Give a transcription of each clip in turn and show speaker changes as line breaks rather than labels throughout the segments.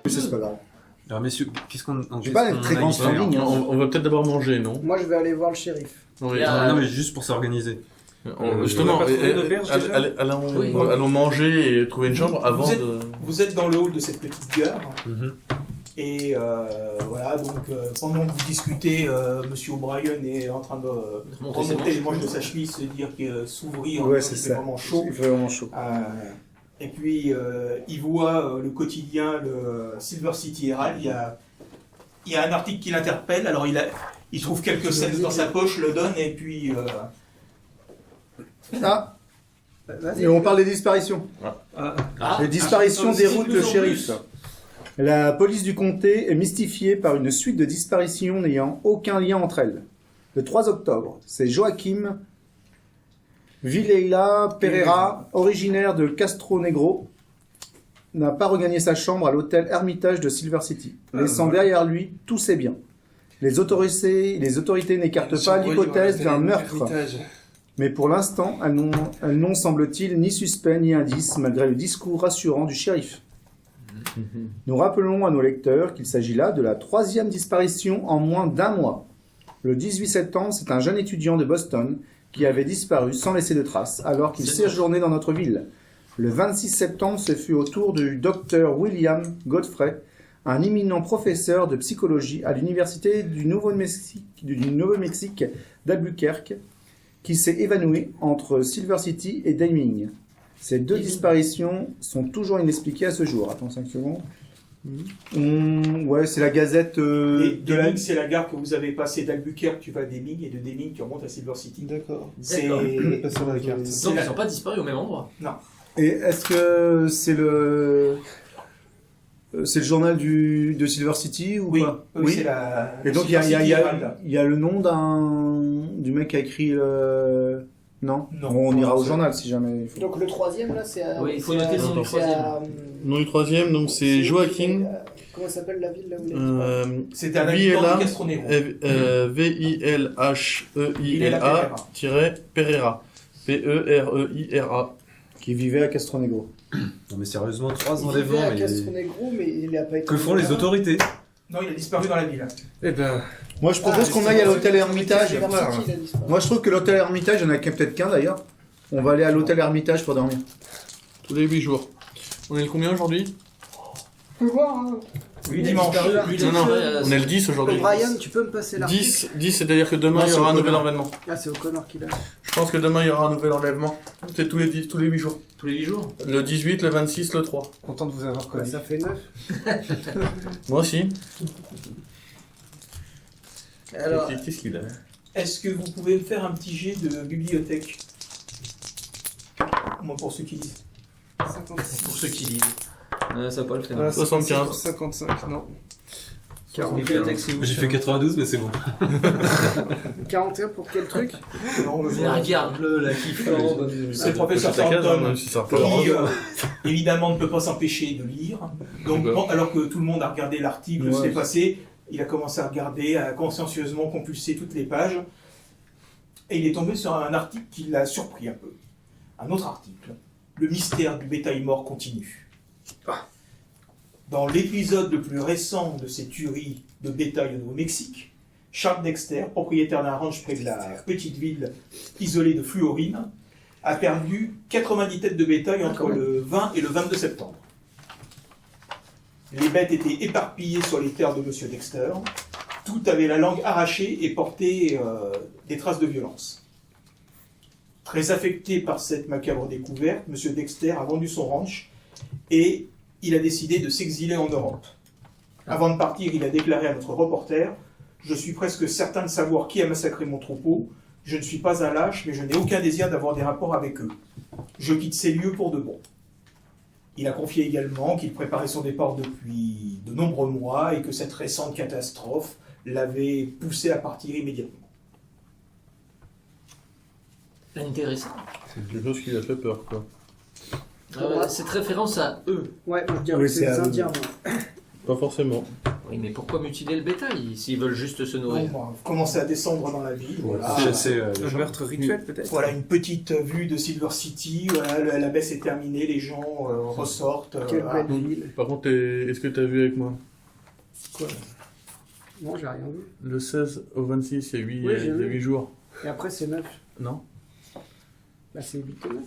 C'est pas grave.
Alors messieurs,
J'ai pas une très grande ligne.
On va peut-être d'abord manger, non?
Moi, je vais aller voir le shérif.
Oui.
Non mais juste pour s'organiser.
Justement,
pas trouvé d'auberge, déjà
allons manger et trouver une chambre avant
Vous êtes-
de...
Vous êtes dans le hall de cette petite gare.
Mhm.
Et voilà, donc pendant que vous discutez, Monsieur O'Brien est en train de remonter les manches de sa chemise, se dire que s'ouvrir,
Ouais,
il
c'est
fait
ça.
vraiment chaud.
Il fait vraiment chaud.
Et puis il voit le quotidien, le Silver City Herald. Il y a un article qui l'interpelle. Alors il trouve quelques cents dans sa poche, le donne et puis
Ah, et on parle des disparitions. Les disparitions déroutent le shérif. La police du comté est mystifiée par une suite de disparitions n'ayant aucun lien entre elles. Le 3 octobre, c'est Joaquim Villela Pereira, originaire de Castro Negro, n'a pas regagné sa chambre à l'hôtel Hermitage de Silver City, laissant derrière lui tous ses biens. Les autorités n'écartent pas l'hypothèse d'un meurtre. Mais pour l'instant, elles n'ont, semble-t-il, ni suspect ni indice, malgré le discours rassurant du shérif. Nous rappelons à nos lecteurs qu'il s'agit là de la 3e disparition en moins d'1 mois. Le 18 septembre, c'est un jeune étudiant de Boston qui avait disparu sans laisser de traces, alors qu'il séjournait dans notre ville. Le 26 septembre, ce fut au tour du docteur William Godfrey, un éminent professeur de psychologie à l'université du Nouveau-Mexique d'Albuquerque, qui s'est évanoui entre Silver City et Deming. Ces deux disparitions sont toujours inexpliquées à ce jour. Attends 5 secondes. Ouais, c'est la gazette de la...
Deming, c'est la gare que vous avez passée d'Albuquerque, tu vas à Deming, et de Deming, tu remontes à Silver City.
D'accord.
C'est
Pas sur la carte.
Donc ils ne sont pas disparus au même endroit.
Et est-ce que c'est le journal de Silver City ou
Oui,
pas?
oui, c'est la...
Et donc il y a le nom du mec qui a écrit le... Non,
Non.
Bon, on ira au journal si jamais il faut.
Donc le 3e, là, c'est à...
Oui, il faut
c'est
noter
à-
le nom du
c'est à-
Non, le 3e, donc c'est Joaquin
Comment s'appelle la ville, là où il est
C'était un habitant
Villela
de Castro Negro.
Villela-Pereira. Pereira.
Qui vivait à Castro Negro.
Non mais sérieusement, 3
Il vivait
enlèvements.
à
Mais...
Castro Negro, mais il n'a pas été...
Que font les autorités?
Non, il a disparu dans la ville.
Eh ben...
Moi je propose qu'on aille à l'hôtel Hermitage.
Silver City, il a disparu.
Moi je trouve que l'hôtel Hermitage, il n'y en a peut-être qu'un d'ailleurs. On va aller à l'hôtel Hermitage pour dormir.
Tous les 8 jours. On est le combien aujourd'hui?
Tu peux voir, hein.
Oui, dimanche.
Non, on est le 10 aujourd'hui.
Brian, tu peux me passer l'article
10, c'est-à-dire que demain
Non,
il y
c'est
aura un
au
nouvel
Connor.
enlèvement.
Ah, c'est O'Connor qui l'a.
Je pense que demain il y aura un nouvel enlèvement. C'est tous les 8 jours.
Tous les 8 jours.
Le 18, le 26, le 3.
Content de vous avoir connu.
Ça fait 9.
Moi aussi.
Alors,
Qu'est-ce qu'il a?
Est-ce que vous pouvez me faire un petit jet de bibliothèque? Moi, pour ceux qui lisent.
56.
Pour ceux qui lisent. Ça va pas le faire.
Voilà,
75.
55, non.
Bibliothèque, c'est où?
J'ai fait 92 mais c'est bon.
41 pour quel truc?
Non,
Regarde-le là qui flambe.
c'est le professeur
Ta case, hein,
Thornton
même si ça
qui, évidemment, ne peut pas s'empêcher de lire. Donc,
D'accord.
alors que tout le monde a regardé l'article,
Ouais.
s'est passé, il a commencé à regarder, à consciencieusement compulser toutes les pages. Et il est tombé sur un article qui l'a surpris un peu. Un autre article. Le mystère du bétail mort continue. Dans l'épisode le plus récent de ces tueries de bétail au Nouveau-Mexique, Charles Dexter, propriétaire d'un ranch près de la petite ville isolée de Fluorine, a perdu 90 têtes de bétail entre le 20 et le 22 septembre. Les bêtes étaient éparpillées sur les terres de M. Dexter. Tout avait la langue arrachée et portait des traces de violence. Très affecté par cette macabre découverte, M. Dexter a vendu son ranch et il a décidé de s'exiler en Europe. Avant de partir, il a déclaré à notre reporter « Je suis presque certain de savoir qui a massacré mon troupeau. Je ne suis pas un lâche, mais je n'ai aucun désir d'avoir des rapports avec eux. Je quitte ces lieux pour de bon. Il a confié également qu'il préparait son départ depuis de nombreux mois et que cette récente catastrophe l'avait poussé à partir immédiatement.
Intéressant.
C'est quelque chose qui lui a fait peur, quoi.
Cette référence à eux.
Ouais, moi je dirais
Oui,
que c'est
c'est
des
à-
Indiens. moi.
Pas forcément.
Oui, mais pourquoi mutiler le bétail s'ils veulent juste se nourrir?
Bon, vous commencez à descendre dans la ville. Voilà.
Chasser les
Un
gens.
meurtre rituel peut-être.
Voilà une petite vue de Silver City. Voilà, la baisse est terminée, les gens ressortent.
Quelle
Voilà.
belle ville.
Par contre, est-ce que t'as vu avec moi?
Quoi? Non, j'ai rien vu.
Le 16 au 26, il y a 8,
Oui, j'ai vu.
8 jours.
Et après c'est 9.
Non
Bah c'est 8 et 9.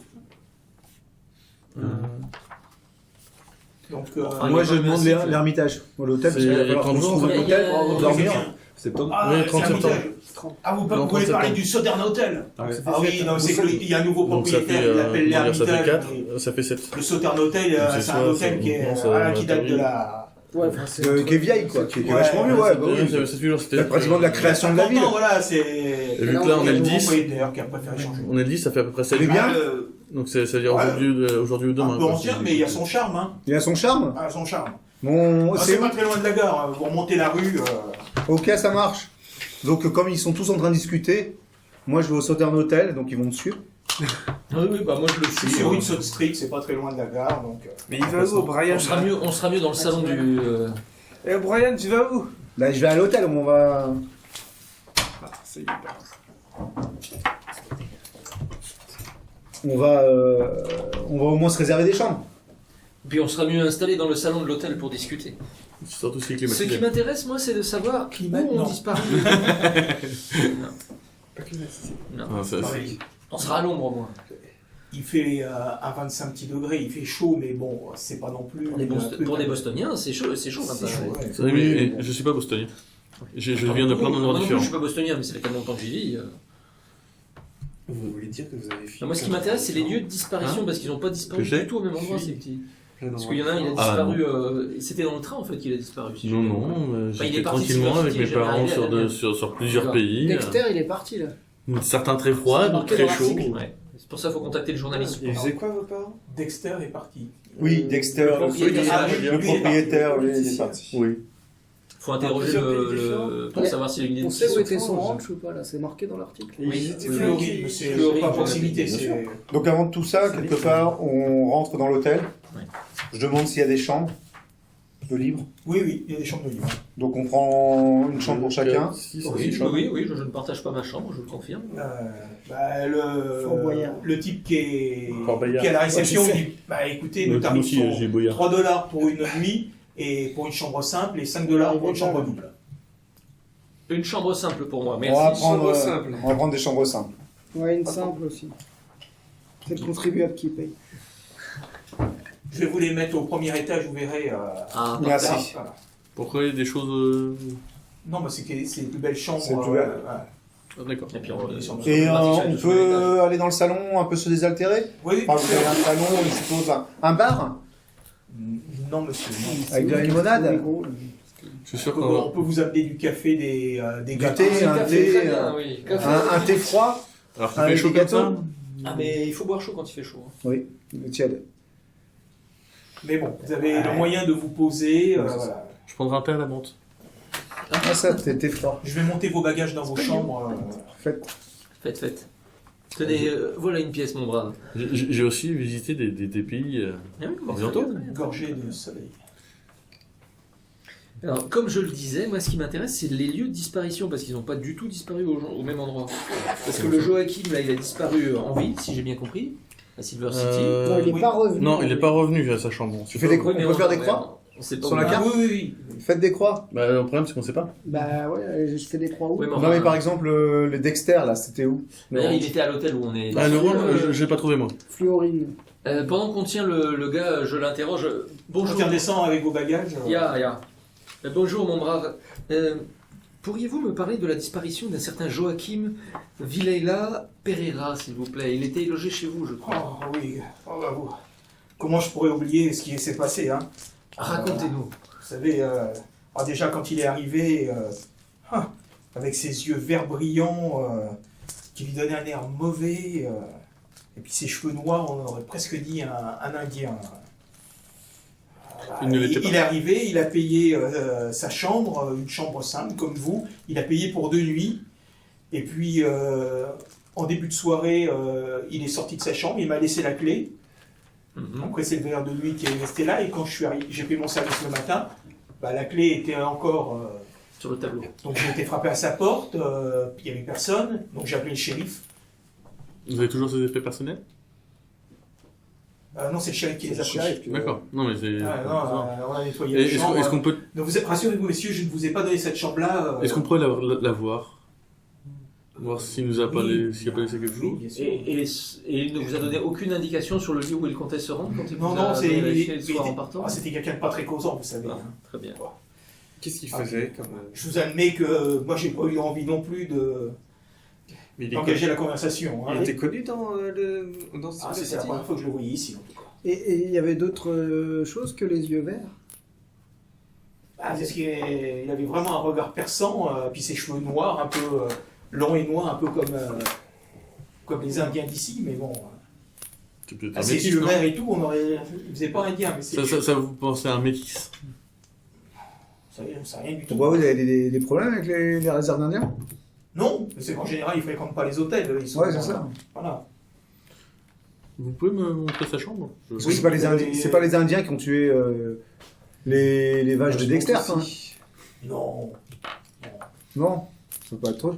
Donc,
Enfin,
Moi,
il y a
je
pas
demande
de massif.
l'Hermitage. L'hôtel, parce
C'est
qu'il va falloir
30
qu'on
jours,
trouve un
il y a-
hôtel
il y a-
pour dormir.
Septembre.
Ah,
Oui,
c'est
30
un
septembre.
hôtel. Ah, vous,
Non,
vous voulez
30
parler
septembre.
du Southern Hotel?
Ah ouais.
Ah oui, non, c'est qu'il y a un nouveau
Donc ça
propriétaire,
fait,
il l'appelle
on va dire, ça fait
l'Hermitage.
4,
mais
ça fait 7.
Le Southern Hotel,
Donc c'est
c'est un
soit-
hôtel qui est,
non, ça
voilà,
va
qui date de
terminer.
la...
Ouais, enfin c'est.
Qui est vieille, quoi. Qui est
Ouais,
vachement vieux, ouais. bah oui.
Ça fait 8 jours, c'était.
C'est pratiquement de la création de la
50
ville.
ans, voilà, c'est...
Et vu que là, on est le 10,
propriétaire qui a préféré changer.
on est le 10, ça fait à peu près 7
Mais
jours.
bien.
Donc c'est-à-dire
Ouais.
aujourd'hui ou
Un
demain.
peu
quoi.
ancien, mais il y a son charme, hein.
Il a son charme.
Ah, son charme.
Bon,
Ah,
c'est
c'est pas très loin de la gare, hein. Vous remontez la rue...
Ok, ça marche. Donc, comme ils sont tous en train de discuter, moi, je vais au Southern Hotel, donc ils vont me suivre.
Oui, oui, bah moi je le
Je suis
suis.
sur une South Street, c'est pas très loin de la gare, donc...
Mais il va où, Brian?
On sera mieux dans le salon du.
Eh Brian, tu vas où?
Là, je vais à l'hôtel, on va...
Ah, c'est hyper.
On va au moins se réserver des chambres.
Puis on sera mieux installé dans le salon de l'hôtel pour discuter.
C'est surtout ce qui est
Ce qui
climatisé.
m'intéresse, moi, c'est de savoir
Climat,
où ont
non.
disparu.
Pas climatisé.
Non.
Ah, ça,
Pareil.
On sera à l'ombre, au moins.
Il fait à 25 petits degrés, il fait chaud, mais bon, c'est pas non plus...
Pour des Bostoniens, c'est chaud,
C'est
maintenant.
chaud, ouais.
c'est vrai, mais je suis pas bostonien. Je viens de plein d'endroits
Moi non plus,
différents.
je suis pas bostonien, mais ça fait tellement longtemps que j'y vis.
Vous voulez dire que vous avez fait.
Non, moi, ce qui m'intéresse, c'est les lieux de disparition, parce qu'ils n'ont pas disparu
Que j'ai
du tout au même endroit, ces petits.
plein
Parce
d'endroits.
qu'il y en a un, il a
Ah,
disparu. C'était dans le train, en fait, qu'il a disparu. si je
Non,
me
non,
trompe pas. il est
j'étais
parti de
tranquillement
Silver
avec
City,
mes
il est jamais
parents
arrivé à la mienne.
sur plusieurs
D'accord.
pays.
Dexter, il est parti là.
Certains très froids,
C'est
d'autres
marqué
très
dans
chauds.
l'article.
Ouais. C'est pour ça qu'il faut contacter le journaliste.
Ils faisaient quoi vos parents?
Dexter est parti.
Oui, Dexter,
le propriétaire.
Ah, lui,
le
lui, il est
propriétaire,
parti.
lui, il est parti.
Oui.
Faut interroger
Plusieurs pays
pour
différents.
savoir s'il a une
On sait où
identité.
était son ranch ou pas là? C'est marqué dans l'article.
Oui.
Floride, mais c'est
Floride,
pas à
je
proximité,
l'ai dit,
c'est...
bien
Donc avant tout ça, quelque part, on rentre dans l'hôtel.
Ouais.
Je demande s'il y a des chambres de libre.
Oui, oui, il y a des chambres de libre.
Donc on prend une chambre pour chacun.
Oui, je ne partage pas ma chambre, je le confirme.
Fort Boyard.
Le type qui est
Fort Boyard.
à la réception,
Ouais, je
il dit bah écoutez,
Moi
nos tarifs
aussi,
sont
j'ai Boyard.
3$ pour une nuit et pour une chambre simple et 5$ pour une chambre double.
Une chambre simple pour moi,
On va,
merci.
prendre,
chambre simple.
on va prendre des chambres simples.
Ouais, une simple aussi. C'est le contribuable qui paye.
Je vais vous les mettre au premier étage, vous verrez.
Ah,
Merci.
Voilà.
Pourquoi il y a des choses.
Non, mais c'est les plus belles chambres.
C'est les plus belles.
voilà.
Ah, d'accord.
et puis on
Et
on
on peut aller dans le salon, un peu se désaltérer.
Oui,
Enfin, vous avez un salon, je suppose, un bar
non, monsieur. non.
avec de la limonade.
Je suis sûr
On
qu'on
peut vous amener du café, des
Du
gâteaux.
thé, un thé,
oui.
un thé froid
Alors qu'il
avec
fait chaud
des
comme ça.
gâteaux.
Ah, mais il faut boire chaud quand il fait chaud.
Oui, le tiède.
Mais bon, vous avez le moyen de vous poser.
Ouais, c'est
voilà.
Je prendrai un thé à la menthe.
Ah ça, thé froid.
Je vais monter vos bagages dans vos chambres.
Faites.
Faites. Tenez, voilà une pièce, mon brave.
J'ai aussi visité des pays.
Ah oui,
Orientaux.
Gorgées de soleil.
Alors, comme je le disais, moi, ce qui m'intéresse, c'est les lieux de disparition, parce qu'ils n'ont pas du tout disparu au même endroit. Parce que le Joachim, là, il a disparu en ville, si j'ai bien compris, à Silver City.
Non, il est
oui.
pas revenu.
Non, il n'est pas revenu à sa chambre.
Tu fais des
Oui, mais
on peut faire des croix
on sait pas
Sur
où-
la carte
Ah, oui.
Faites des croix.
Bah, le problème, c'est qu'on ne sait pas.
Bah ouais, je fais des croix où?
Oui, mais
Non
enfin,
mais par exemple, le Dexter là, c'était où
d'ailleurs, il était à l'hôtel où on est.
Ah, le rôle, je l'ai pas trouvé moi.
Fluorine.
Pendant qu'on tient le gars, je l'interroge. Bonjour.
Bonjour. Descend avec vos bagages.
Ya. Bonjour, mon brave. Pourriez-vous me parler de la disparition d'un certain Joachim Vilela Pereira, s'il vous plaît? Il était logé chez vous, je crois.
Oh oui. Oh, bah, vous. Comment je pourrais oublier ce qui s'est passé, hein?
Racontez-nous.
Vous savez, déjà quand il est arrivé, avec ses yeux verts brillants, qui lui donnait un air mauvais. Et puis ses cheveux noirs, on aurait presque dit un Indien.
Il ne l'était pas.
Il est arrivé, il a payé sa chambre, une chambre simple comme vous. Il a payé pour 2 nuits. Et puis, en début de soirée, il est sorti de sa chambre, il m'a laissé la clé. Après, c'est le veilleur de nuit qui est resté là. Et quand je suis arrivé, j'ai pris mon service le matin, la clé était encore
Sur le tableau.
donc j'ai été frappé à sa porte, puis il n'y avait personne. Donc j'ai appelé le shérif.
Vous avez toujours ces effets personnels?
Non, c'est le shérif qui les a pris.
D'accord. Non, mais c'est.
Ah, non, on a nettoyé
Et
la chambre.
Est-ce qu'on peut,
Donc rassurez-vous, messieurs, je ne vous ai pas donné cette chambre-là.
est-ce qu'on pourrait la voir? Voir s'il nous a pas
Oui.
s'il a pas laissé quelque
Oui,
chose?
bien sûr.
Et il ne vous a donné aucune indication sur le lieu où il comptait se rendre quand il vous
Non,
a
c'est
vérifié le soir en partant?
c'était quelqu'un de pas très causant, vous savez.
Ah, très bien.
Qu'est-ce qu'il
Ah,
faisait comme...
Je vous admets que moi, j'ai pas eu envie non plus
Mais il, est
d'engager la conversation.
il
Hein.
était connu dans dans ce
Ah, c'est la première fois que je le voyais ici, en tout cas.
Et il y avait d'autres choses que les yeux verts?
Ah, c'est ce qu'il il avait vraiment un regard perçant, puis ses cheveux noirs, un peu longs et noirs, un peu comme les Indiens d'ici, mais bon.
C'est peut-être
À
un
ses
métis,
yeux
non?
verts et tout, on aurait. Il faisait pas indien, mais c'est.
Ça vous pensez à un métis?
Ça rien du tout.
Pourquoi vous avez des problèmes avec les réserves d'indiens?
Non, c'est qu'en général, ils fréquentent pas les hôtels. Ils sont,
Ouais, c'est ça.
Voilà.
Vous pouvez me montrer sa chambre?
Parce que c'est pas les Indiens, c'est pas les Indiens qui ont tué les vaches de Dexter, hein.
Non.
Non, ça peut pas être trop.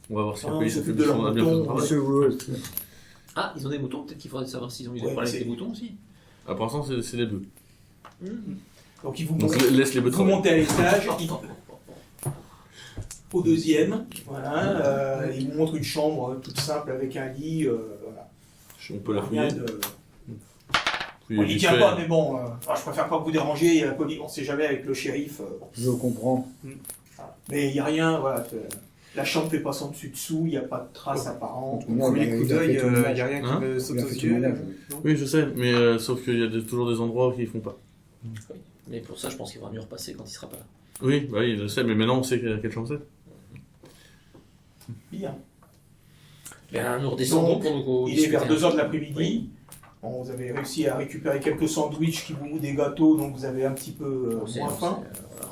On va voir si
Ah,
le pays
c'est
fait
de leur
on a bien fait
mouton.
le travail.
Ah, ils ont des moutons, peut-être qu'il faudrait savoir s'ils ont eu des
Ouais,
problèmes
c'est-
avec les moutons aussi.
Ah, pour l'instant, c'est les deux.
Donc ils vous
Donc
montrent.
laisse les bœufs
Vous
travailler.
montez à l'étage, au deuxième, voilà, il vous montre une chambre toute simple avec un lit, voilà.
On peut la
Rien
fouiller.
de...
Fouiller
On n'y
vite
tient
fait.
pas, mais bon, je préfère pas vous déranger, il y a la police, on sait jamais avec le shérif. Bon.
Je comprends.
Voilà. Mais il n'y a rien, voilà. La chambre ne fait pas son dessus-dessous, il n'y a pas de traces apparentes.
Moi,
Premier
il
coup
a
d'œil,
fait tout le
il n'y
ménage.
a rien
Hein
qui me saute
Il a
aux
fait tout le
yeux.
ménage.
non
Oui, je sais, mais toujours qu'il y a toujours des endroits qui font pas.
Mais pour ça, je pense qu'il va mieux repasser quand il sera pas là.
Oui, bah oui, je sais, mais maintenant on sait quelle chambre c'est.
Bien.
Bien, nous redescendons
Donc,
pour nous
Il est vers
discuter.
2h de l'après-midi. Bon, vous avez réussi à récupérer quelques sandwichs qui vous des gâteaux, donc vous avez un petit peu
On s'est
moins faim.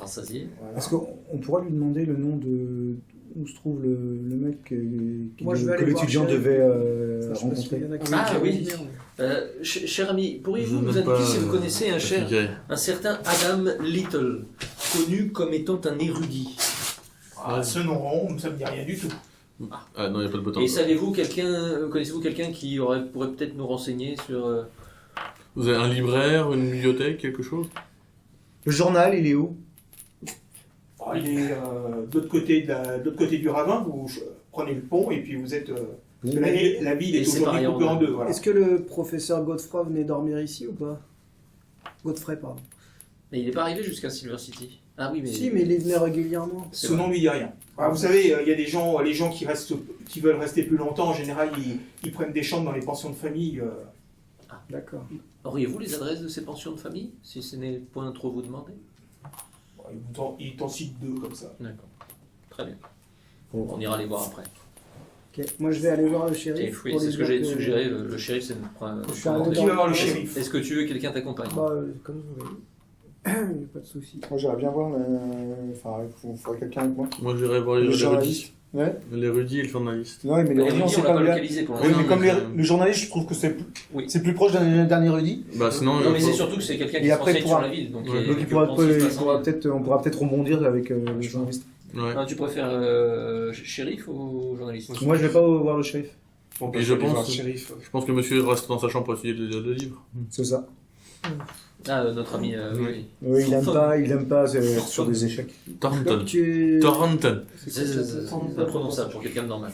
rassasié.
Voilà.
Est-ce qu'on pourra lui demander le nom de où se trouve le mec
Moi, je vais
que
aller voir
l'étudiant
Sheriff.
devait
Ça, je sais pas s'il
rencontrer?
y en a qui
Ah,
vont
oui.
venir, mais-
Cher ami, pourriez-vous
Je
nous
n'ai
indiquer
pas,
si vous connaissez un
figuré.
un certain Adam Little, connu comme étant un érudit?
Ah, ce nom rond, ça ne me dit rien du tout.
Ah non, il n'y a pas de bottin.
Et connaissez-vous quelqu'un qui pourrait peut-être nous renseigner sur...
Vous avez un libraire, une bibliothèque, quelque chose?
Le journal, il est où?
Ah, il est de l'autre côté, de l'autre côté du ravin, vous prenez le pont et puis vous êtes. Parce que la ville
Et
est
c'est
aujourd'hui
pareil,
coupée
on-
en deux. Voilà.
Est-ce que le professeur Godefroy venait dormir ici ou pas? Godefroy, pardon.
Mais il n'est pas arrivé jusqu'à Silver City. Ah oui, mais...
Si, mais il y venait régulièrement.
c'est
Ce
vrai.
nom lui dit rien. Ah, vous savez, il y a des gens, les gens qui veulent rester plus longtemps, en général, ils prennent des chambres dans les pensions de famille.
D'accord.
Auriez-vous les adresses de ces pensions de famille, si ce n'est point trop vous demander?
Ils t'en citent 2 comme ça.
D'accord. Très bien. On ira les voir après.
Ok. Moi, je vais aller voir le
Et
shérif.
oui,
pour
c'est
lui
ce que
dire
j'ai suggéré. Le shérif, c'est
Je suis arrivé
Qui
dans-
va voir le shérif?
Est-ce que tu veux que quelqu'un t'accompagne?
Bah, comme vous voulez. Il n'y a pas de souci.
Moi, j'aimerais bien voir, enfin, il faudrait quelqu'un avec moi.
Moi j'irais voir
Le
les érudits.
journaliste. Ouais.
L'érudit et le journaliste.
Non, mais
Les
l'érudit, on
érudits,
sait
on l'a
pas
pas
où il est.
localisé pour
Oui,
l'instant.
mais comme
mais-
le journaliste, je trouve que
Oui.
c'est plus proche d'un érudit.
Bah sinon,
Non, mais
faut-
c'est surtout que c'est quelqu'un qui
Et
se
après,
renseigne
pourra-
sur la ville. Donc,
Ouais.
Donc il
que
pourra,
pense qu'il se passe en ville.
on pourra peut-être rebondir avec le journaliste.
Ouais.
Ah, tu préfères shérif ou journaliste?
Moi, je vais pas voir le shérif.
Bon, bah,
Et
je
je
vais aller voir
pense-
le shérif.
Je pense que monsieur reste dans sa chambre pour essayer de lire le livre.
C'est ça.
Ah, notre ami, oui.
Oui, il aime pas sur des échecs.
Thornton.
Donc, tu es...
Thornton.
C'est pas prononçable pour quelqu'un de normal.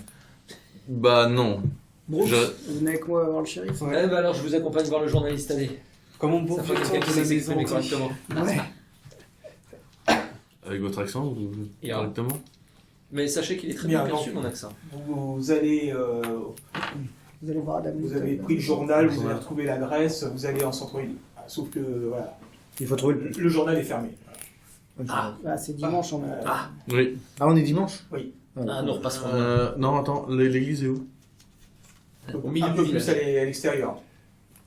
Bah non.
Bruce,
Je-
vous venez avec moi voir le shérif?
Eh ben alors, je vous accompagne voir le journaliste, allez.
Comme on
Ça
bouffe
fait
le
quelqu'un
temps
qui
de
sait
la maison.
s'exprimer correctement.
Ouais.
Avec votre accent,
Et
correctement.
Mais sachez qu'il est très
Bien,
bien perçu,
donc.
mon accent.
Vous allez,
Vous allez voir Adam
vous
Little.
avez pris le journal, vous avez retrouvé l'adresse, vous allez en centre-ville. Sauf que voilà,
Il faut trouver le.
le journal est fermé.
Ah.
Ah, c'est dimanche en même temps.
Ah,
Oui.
Ah, on est dimanche.
nous repasserons.
Non, attends, l'église est où?
Au milieu
un
du
peu plus
village.
à l'extérieur.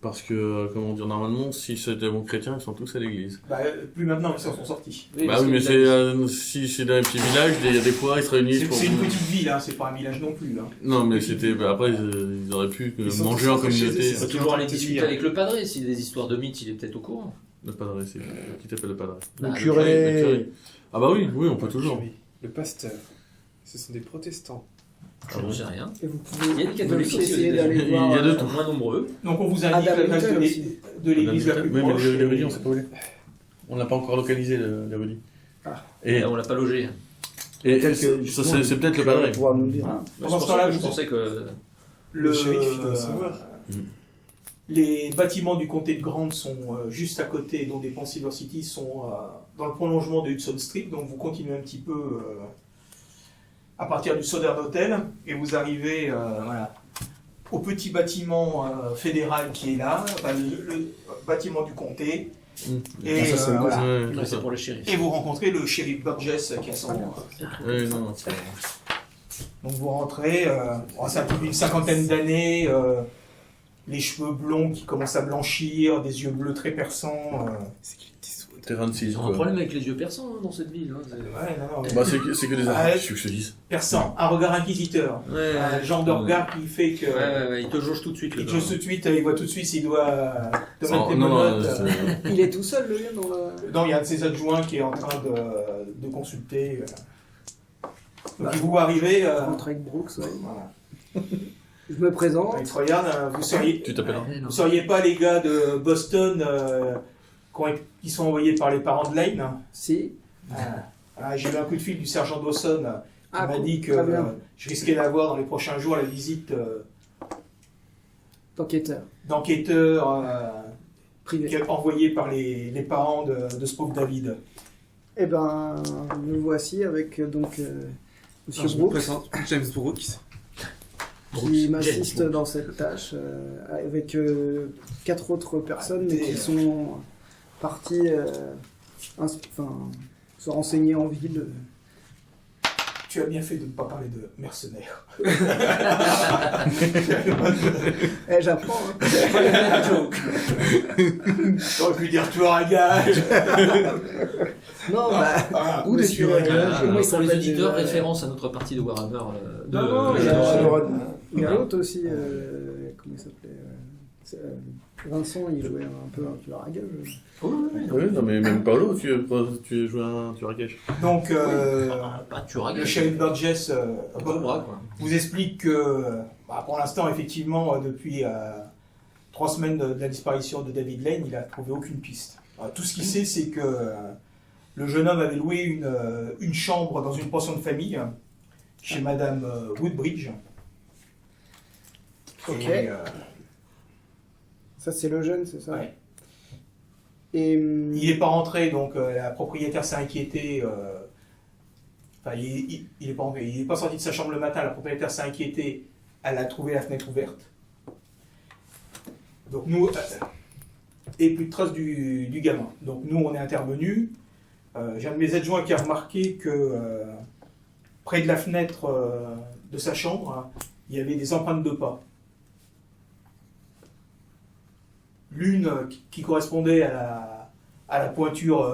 Parce que, comment dire, normalement, si c'est des bons chrétiens, ils sont tous à l'église.
Bah, plus maintenant, ils s'en sont sortis.
Bah oui, mais si c'est dans un petit village, il y a des fois, ils se réunissent pour...
C'est une petite ville, hein, c'est pas un village non plus. Hein.
Non, mais c'était... après, ils auraient pu
Ils sont
manger
tous
en
rentrés chez eux,
communauté.
c'est
Il faut
ça.
toujours aller
Te
discuter
dire.
avec le padré. S'il y a des histoires de mythes, il est peut-être au courant.
Le padre, c'est... Qui t'appelle le padre?
Bah,
Le
le
curé.
Le curé. Ah bah oui, on peut toujours.
Le pasteur. Ce sont des protestants.
Je n'en sais rien.
Et vous
Il y a
pouvez
des catholiques
aussi
aussi,
essayer
il y
d'aller
Il y a
voir
de
Ils sont moins nombreux.
Donc on vous indique
Adam
l'adresse
Little
de
aussi.
l'église la plus
Oui, mais
proche.
les religions, on sait pas où il est. On l'a pas encore localisé, les religions.
Ah.
Et,
On l'a pas logé.
ça, c'est peut-être le padre.
Pouvoir nous le dire.
C'est
Pendant
pour
ce
ça
temps-là,
que je
vous-
pensais que...
Le shérif, il doit savoir.
Les bâtiments du comté de Grant sont juste à côté, donc des ponts Silver City sont dans le prolongement de Hudson Street, donc vous continuez un petit peu à partir du Southern Hotel et vous arrivez voilà, au petit bâtiment fédéral qui est là, enfin, le bâtiment du comté, et,
Ça, c'est
voilà.
Ouais,
Non,
c'est
c'est
ça.
pour le shérif.
Et vous rencontrez le shérif Burgess qui a son...
Ouais, non, c'est...
Donc vous rentrez, c'est un peu d'une cinquantaine d'années, les cheveux blonds qui commencent à blanchir, des yeux bleus très perçants.
C'est qu'il était sous.
Terrain
Ils ont un problème avec les yeux perçants hein, dans cette ville. Hein.
Ouais, non, non,
Bah, c'est que des
Ah,
arabes,
ouais.
je suis que je te dise.
perçant, un regard inquisiteur.
Ouais,
Un genre de regard qui fait que...
il te jauge tout de suite.
Il
le
te
gars.
tout de suite, il voit tout de suite s'il doit te mettre les
Non,
menottes.
c'est-
Il est tout seul, le gars, dans la...
Non, il y a un de ses adjoints qui est en train de consulter. Donc vous arrivez...
Rentre avec Brooks, ouais.
voilà.
Je me présente.
Il te regarde,
Tu t'appelles
Ouais, non.
vous seriez pas les gars de Boston qui sont envoyés par les parents de Lane.
Si.
J'ai eu un coup de fil du sergent Dawson qui
Ah,
m'a
cool.
dit que
Très bien.
je risquais d'avoir dans les prochains jours la visite
Enquêteur.
d'enquêteurs
Privé.
envoyés par les parents de ce pauvre David.
Eh ben, me voici avec Monsieur
Je me
Brooks,
présente, James Brooks.
qui m'assiste dans cette tâche, avec 4 autres personnes, mais qui sont parties se renseigner en ville.
Tu as bien fait de ne pas parler de mercenaires.
Eh, j'apprends, hein.
J'aurais pu dire tueur à gage.
Non, bah,
Ah,
ou des
monsieur,
tueurs à gages. Comment il
Pour les
s'appelle
auditeurs,
déjà
référence à notre partie de Warhammer. De,
Non, non,
de-
il y a-
de-
il y a l'autre aussi, comment il s'appelait Vincent, il jouait un peu un tueur à gage.
Oui, non, mais même Paolo, tu joues un tueur à gage.
Donc,
Pas tueur à
le
gage.
shérif Burgess
Pas le bras, quoi.
vous explique que, pour l'instant, effectivement, depuis 3 semaines de la disparition de David Lane, il n'a trouvé aucune piste. Tout ce qu'il sait, c'est que le jeune homme avait loué une chambre dans une pension de famille chez Madame Woodbridge.
Ok.
Et,
Ça, c'est le jeune, c'est ça?
ouais.
Et
Il n'est pas rentré, donc la propriétaire s'est inquiétée. Enfin, il est pas rentré, il est pas sorti de sa chambre le matin, la propriétaire s'est inquiétée, elle a trouvé la fenêtre ouverte. Donc nous, et plus de traces du gamin. Donc nous, on est intervenus. J'ai un de mes adjoints qui a remarqué que près de la fenêtre de sa chambre, il y avait des empreintes de pas. L'une qui correspondait à la pointure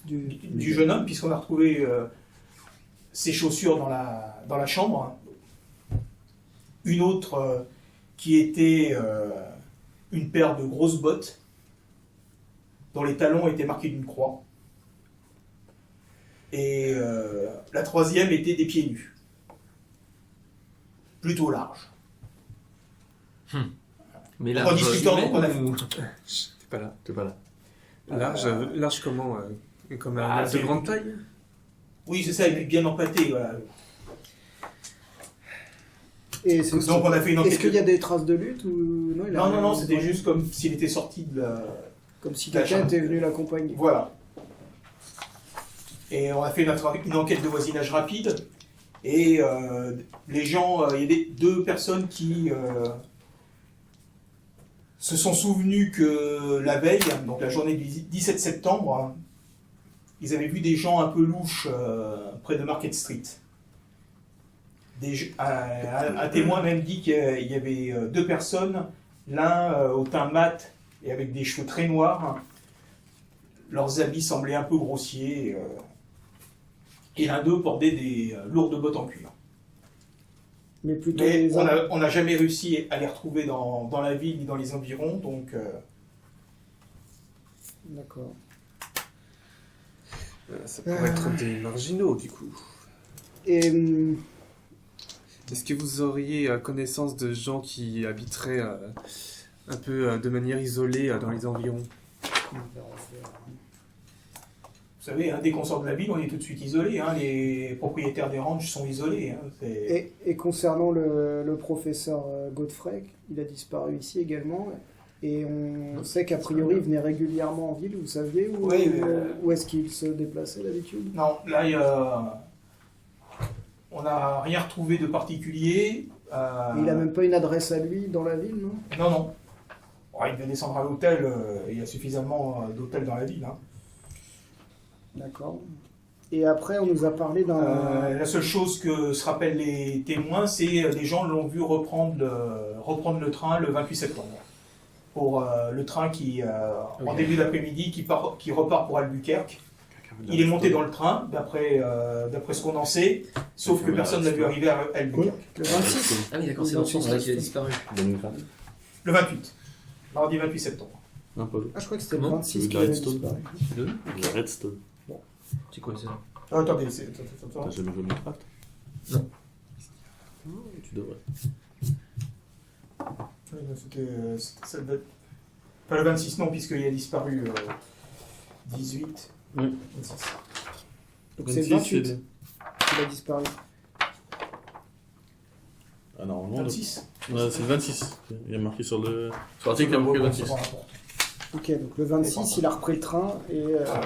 du jeune homme, puisqu'on a retrouvé ses chaussures dans la chambre. Une autre qui était une paire de grosses bottes, dont les talons étaient marqués d'une croix. Et la troisième était des pieds nus. Plutôt larges.
Mais là,
En discutant, donc, on a-
T'es pas là.
T'es pas là.
Large comment comme un
Ah,
de
c'est-
grande taille.
Oui, c'est ça, et puis bien empâté. Voilà.
Et c'est-
Donc on a fait une enquête.
Est-ce qu'il y a des traces de lutte ou non?
Non, c'était juste comme s'il était sorti de la...
comme si
la
quelqu'un
chambre.
était venu l'accompagner.
Voilà. Et on a fait une enquête de voisinage rapide. Et les gens, il y a deux personnes qui se sont souvenus que la veille, donc la journée du 17 septembre, ils avaient vu des gens un peu louches près de Market Street. un témoin même dit qu'il y avait deux personnes, l'un au teint mat et avec des cheveux très noirs. Leurs habits semblaient un peu grossiers. Et l'un d'eux portait des lourdes bottes en cuir.
Mais plutôt
Mais
les
on n'a jamais réussi à les retrouver dans la ville ni dans les environs, donc
D'accord.
Ça pourrait être des marginaux, du coup.
Et
Est-ce que vous auriez connaissance de gens qui habiteraient un peu de manière isolée dans les environs?
vous savez, dès qu'on sort de la ville, on est tout de suite isolé. Les propriétaires des ranchs sont isolés.
et concernant le professeur Godfrey, il a disparu ici également. Et on sait qu'a priori, il venait régulièrement en ville, vous saviez où,
Oui,
où est-ce qu'il se déplaçait d'habitude?
Non, là, on n'a rien retrouvé de particulier.
Il a même pas une adresse à lui dans la ville, non?
Non, non. Bon, il devait descendre à l'hôtel. Il y a suffisamment d'hôtels dans la ville.
D'accord. Et après, on nous a parlé d'un...
La seule chose que se rappellent les témoins, c'est les gens l'ont vu reprendre le train le 28 septembre. Pour le train qui, en début d'après-midi, qui repart pour Albuquerque. Il est monté dans le train, d'après ce qu'on en sait, sauf que personne ne l'a vu arriver à Albuquerque.
Le 26.
Ah oui, d'accord, c'est dans ce sens-là qu'il a disparu.
Le 28. Mardi 28 septembre.
Un peu.
Ah, je crois que c'était le
Comment
26
Le
qui avait
Redstone.
disparu.
Le Redstone.
C'est quoi ça?
Attendez,
T'as jamais joué à Minecraft?
Non.
Tu devrais.
C'était ça devait être- pas le 26 non, puisqu'il a disparu 18.
Oui.
26.
Donc c'est le 28 qu'il a disparu.
Ah normalement.
26.
Ouais, c'est le 26. Il y a marqué sur l'article, il y a marqué le 26.
Ok, donc le 26, il a repris le train et...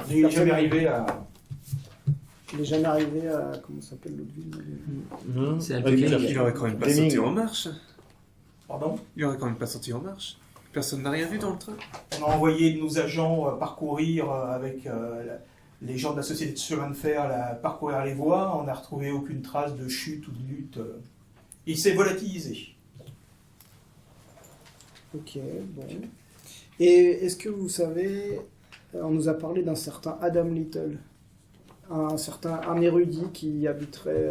Il n'est jamais arrivé à...
Il n'est jamais arrivé à... Comment s'appelle l'autre ville?
C'est un
Ah,
peu
Il aurait quand même pas
Deming.
sauté en marche.
Pardon.
Il aurait quand même pas sauté en marche. Personne n'a rien vu dans le train.
On a envoyé nos agents parcourir avec les gens de la société de chemin de fer, parcourir les voies. On n'a retrouvé aucune trace de chute ou de lutte. Il s'est volatilisé.
Ok, bon. Et est-ce que vous savez... On nous a parlé d'un certain Adam Little. Un érudit qui habiterait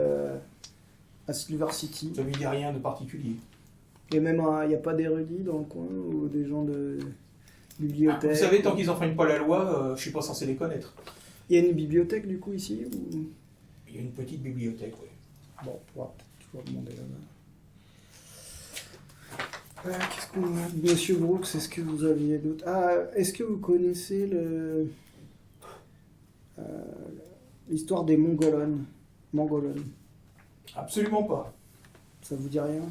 à Silver City.
Ça ne lui dit rien de particulier.
Et même, il n'y a pas d'érudits dans le coin ou des gens de bibliothèque?
Vous savez, tant qu'ils n'enfreignent pas la loi, je ne suis pas censé les connaître.
Il y a une bibliothèque du coup ici ou...
Il y a une petite bibliothèque, oui.
Bon, on pourra peut-être toujours demander là-bas. Qu'est-ce qu'on a? Monsieur Brooks, est-ce que vous aviez d'autres... Ah, est-ce que vous connaissez l'histoire des Mongolones?
Absolument pas.
Ça vous dit rien?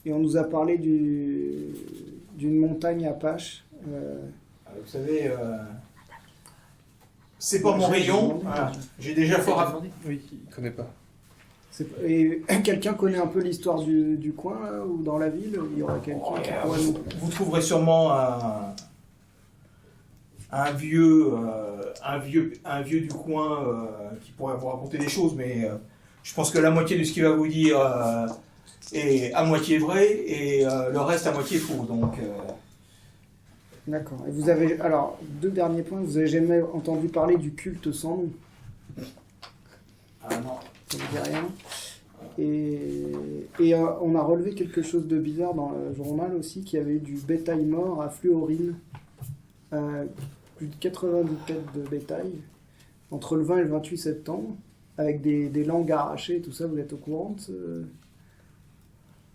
Et on nous a parlé d'une montagne Apache.
Vous savez, c'est pas mon rayon. Voilà. J'ai déjà fort à...
Oui, il connaît pas.
Et quelqu'un connaît un peu l'histoire du coin là, ou dans la ville? Il y aurait quelqu'un qui pourrait nous...
Vous trouverez sûrement un vieux du coin qui pourrait vous raconter des choses, mais je pense que la moitié de ce qu'il va vous dire est à moitié vrai et le reste à moitié faux. Donc,
D'accord. Et vous avez... Alors, deux derniers points. Vous avez jamais entendu parler du culte sans nom?
non.
Ça vous dit rien? Et on a relevé quelque chose de bizarre dans le journal aussi, qu'il y avait eu du bétail mort à Fluorine. Plus de 90 têtes de bétail entre le 20 et le 28 septembre, avec des langues arrachées, tout ça. Vous êtes au courant de ce...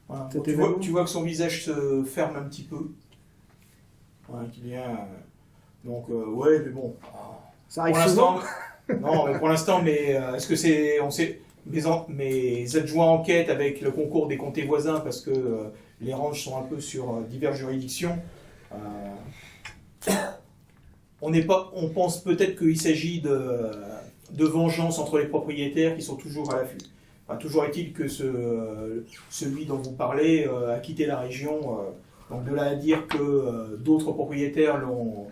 Voilà.
Cet
Tu
événement.
vois que son visage se ferme un petit peu. Ouais, qui vient. Donc, ouais, mais bon.
Ça
Pour
arrive souvent?
l'instant, non, mais pour l'instant, mais est-ce que c'est, on sait, mes adjoints enquêtent avec le concours des comtés voisins parce que les ranchs sont un peu sur diverses juridictions. On pense peut-être qu'il s'agit de vengeance entre les propriétaires qui sont toujours à l'affût. Enfin, toujours est-il que celui dont vous parlez a quitté la région. Donc de là à dire que d'autres propriétaires l'ont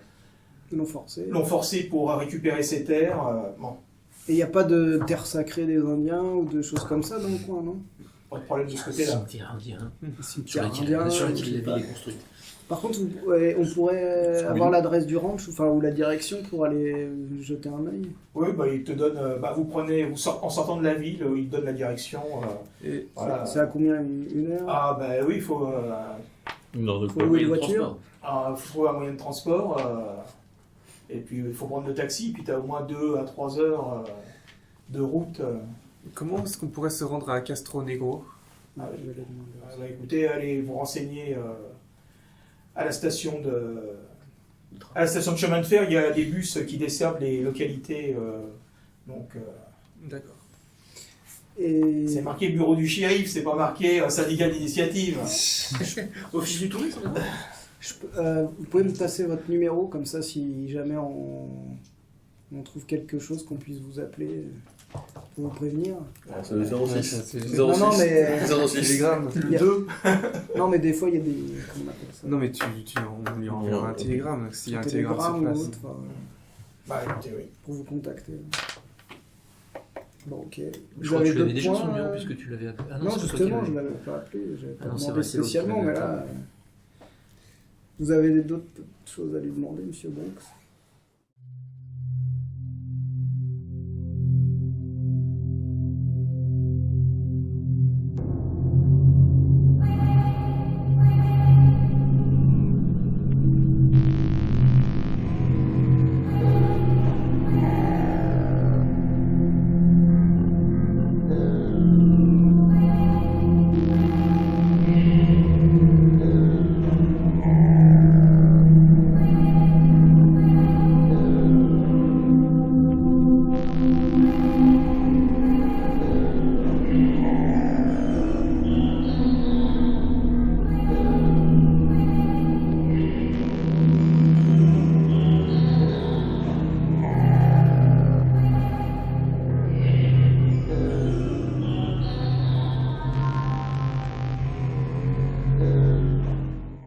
forcé pour récupérer ses terres. Bon.
Et il n'y a pas de terre sacrée des Indiens ou de choses comme ça dans le coin, non?
Pas de problème de ce côté-là.
Cimetière indien. Sur
Cimetière
lequel
indien,
sur
je
lequel
sais
la
pas.
ville est construite.
Par contre, on pourrait avoir l'adresse du ranch, enfin, ou la direction pour aller jeter un œil.
Oui, bah, il te donne. Vous prenez. En sortant de la ville, il te donne la direction.
Et
Voilà.
C'est à combien, une heure?
Ah, bah oui, il faut.
Une heure de
Faut
quoi?
louer une
Le
voiture.
transport.
Faut trouver un moyen de transport. Et puis, il faut prendre le taxi. Puis, tu as au moins 2 à 3 heures de route.
comment est-ce qu'on pourrait se rendre à Castro Negro?
Ah, je vais le demander.
Bah, écoutez, allez vous renseigner à la station de chemin de fer. Il y a des bus qui desservent les localités.
D'accord.
Et
C'est marqué bureau du shérif, c'est pas marqué syndicat d'initiative.
Office du tourisme, non
vous pouvez me passer votre numéro, comme ça, si jamais on trouve quelque chose, qu'on puisse vous appeler pour vous prévenir.
C'est le 06.
c'est-
06.
Non, non, mais-
06.
Télégramme.
Il y a-
2.
Non, mais des fois, il y a des... Comment on appelle ça?
Non, mais on lui enverra un télégramme s'il y a un télégramme sur
Télégramme
place.
ou autre, enfin,
Bah écoutez, oui.
pour vous contacter. Bon, ok.
Je crois que tu l'avais
d'autres
déjà
points,
son numéro puisque tu l'avais appelé. Ah
Non,
c'est toi qui
justement,
l'avais.
je ne l'avais pas appelé, je n'avais pas
Ah non, c'est
demandé
vrai, c'est l'autre qui
spécialement, mais
l'avait
là... Vous avez d'autres choses à lui demander, monsieur Bonx?